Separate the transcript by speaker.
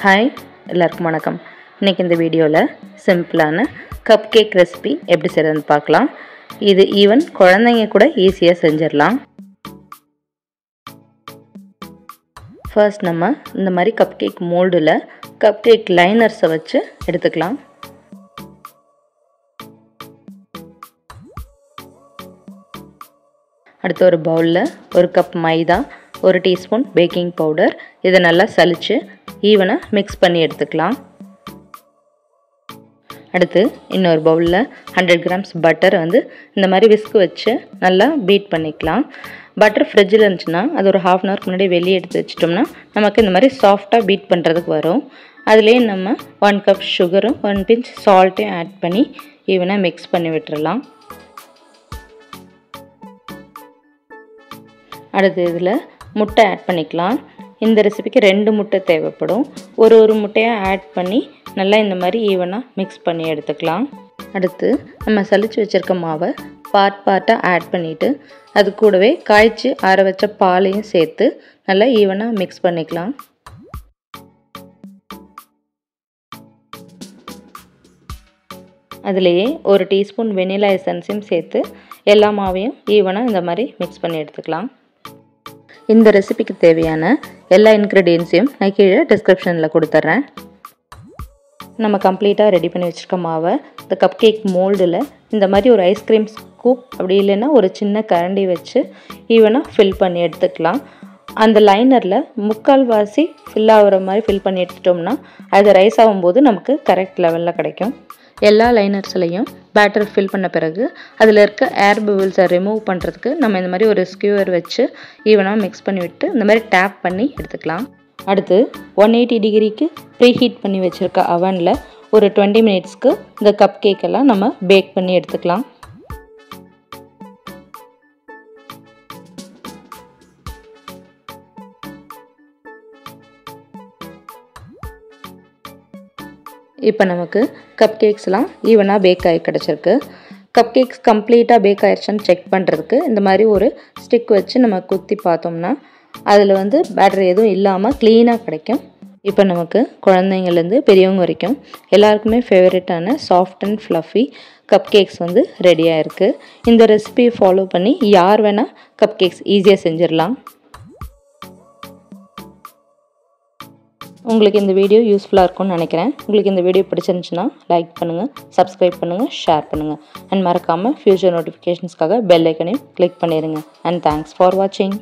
Speaker 1: Hi எல்லாருக்கும் வணக்கம். இன்றைக்கி இந்த வீடியோவில் சிம்பிளான கப் கேக் ரெசிபி எப்படி செய்கிறதுன்னு பார்க்கலாம். இது ஈவன் குழந்தைங்க கூட ஈஸியாக செஞ்சிடலாம். ஃபர்ஸ்ட் நம்ம இந்த மாதிரி கப் கேக் மோல்டில் கப் கேக் லைனர்ஸை வச்சு எடுத்துக்கலாம். அடுத்து ஒரு பவுலில் ஒரு கப் மைதா, ஒரு டீஸ்பூன் பேக்கிங் பவுடர், இதை நல்லா சலிச்சு ஈவனாக மிக்ஸ் பண்ணி எடுத்துக்கலாம். அடுத்து இன்னொரு பவுலில் 100 கிராம்ஸ் பட்டர் இந்த மாதிரி விஸ்க் வச்சு நல்லா பீட் பண்ணிக்கலாம். பட்டர் ஃப்ரிட்ஜில் இருந்துச்சுன்னா அது ஒரு ½ அன் ஹவருக்கு முன்னாடி வெளியே எடுத்து வச்சிட்டோம்னா நமக்கு இந்த மாதிரி சாஃப்டாக பீட் பண்ணுறதுக்கு வரும். அதுலேயே நம்ம 1 கப் சுகரும் 1 பிஞ்ச் சால்ட்டையும் ஆட் பண்ணி ஈவனாக மிக்ஸ் பண்ணி விட்டுறலாம். அடுத்து இதில் முட்டை ஆட் பண்ணிக்கலாம். இந்த ரெசிபிக்கு 2 முட்டை தேவைப்படும். ஒரு முட்டையாக ஆட் பண்ணி நல்லா இந்த மாதிரி ஈவனாக மிக்ஸ் பண்ணி எடுத்துக்கலாம். அடுத்து நம்ம சலிச்சு வச்சுருக்க மாவை பார்ட்டாக ஆட் பண்ணிவிட்டு அது கூடவே காய்ச்சி ஆற வச்ச பாலையும் சேர்த்து நல்லா ஈவனாக மிக்ஸ் பண்ணிக்கலாம். அதுலேயே ஒரு டீஸ்பூன் வெனிலா எசன்ஸையும் சேர்த்து எல்லா மாவையும் ஈவனாக இந்த மாதிரி மிக்ஸ் பண்ணி எடுத்துக்கலாம். இந்த ரெசிபிக்கு தேவையான எல்லா இன்க்ரீடியன்ஸையும் நான் கீழே டிஸ்கிரிப்ஷனில் கொடுத்துட்றேன். நம்ம கம்ப்ளீட்டாக ரெடி பண்ணி வச்சுருக்க மாவை இந்த கப் கேக் மோல்டில் இந்த மாதிரி ஒரு ஐஸ்கிரீம் ஸ்கூப் அப்படி இல்லைன்னா ஒரு சின்ன கரண்டி வச்சு ஈவனாக ஃபில் பண்ணி எடுத்துக்கலாம். அந்த லைனரில் 3/4 வாசி ஃபில் ஆகிற மாதிரி ஃபில் பண்ணி எடுத்துட்டோம்னா அது ரைஸ் ஆகும்போது நமக்கு கரெக்ட் லெவலில் கிடைக்கும். எல்லா லைனர்ஸ்லையும் பேட்டர் ஃபில் பண்ண பிறகு அதில் இருக்க ஏர் பபிள்ஸை ரிமூவ் பண்ணுறதுக்கு நம்ம இந்த மாதிரி ஒரு ஸ்கியூவர் வச்சு ஈவனாக மிக்ஸ் பண்ணி விட்டு இந்த மாதிரி டேப் பண்ணி எடுத்துக்கலாம். அடுத்து 180 டிகிரிக்கு ப்ரீஹீட் பண்ணி வச்சுருக்க அவனில் ஒரு 20 மினிட்ஸ்க்கு இந்த கப் கேக்கெல்லாம் நம்ம பேக் பண்ணி எடுத்துக்கலாம். இப்போ நமக்கு கப் கேக்ஸ்லாம் ஈவனாக பேக் ஆகி கிடச்சிருக்கு. கப் கேக்ஸ் கம்ப்ளீட்டாக பேக் ஆகிடுச்சான்னு செக் பண்ணுறதுக்கு இந்த மாதிரி ஒரு ஸ்டிக் வச்சு நம்ம குத்தி பார்த்தோம்னா அதில் பேட்டர் எதுவும் இல்லாமல் க்ளீனாக கிடைக்கும். இப்போ நமக்கு குழந்தைங்கள்லேருந்து பெரியவங்க வரைக்கும் எல்லாருக்குமே ஃபேவரட்டான soft and fluffy cup cakes ரெடியாக இருக்குது. இந்த ரெசிபியை ஃபாலோ பண்ணி யார் வேணால் கப் கேக்ஸ் ஈஸியாக செஞ்சிடலாம். உங்களுக்கு இந்த வீடியோ யூஸ்ஃபுல்லாக இருக்கும்னு நினைக்கிறேன். உங்களுக்கு இந்த வீடியோ பிடிச்சிருந்துச்சுன்னா லைக் பண்ணுங்கள், சப்ஸ்கிரைப் பண்ணுங்கள், ஷேர் பண்ணுங்கள் அண்ட் மறக்காமல் ஃபியூச்சர் நோட்டிஃபிகேஷன்ஸ்க்காக பெல் ஐக்கனையும் கிளிக் பண்ணிடுங்க. அண்ட் தேங்க்ஸ் ஃபார் வாட்சிங்.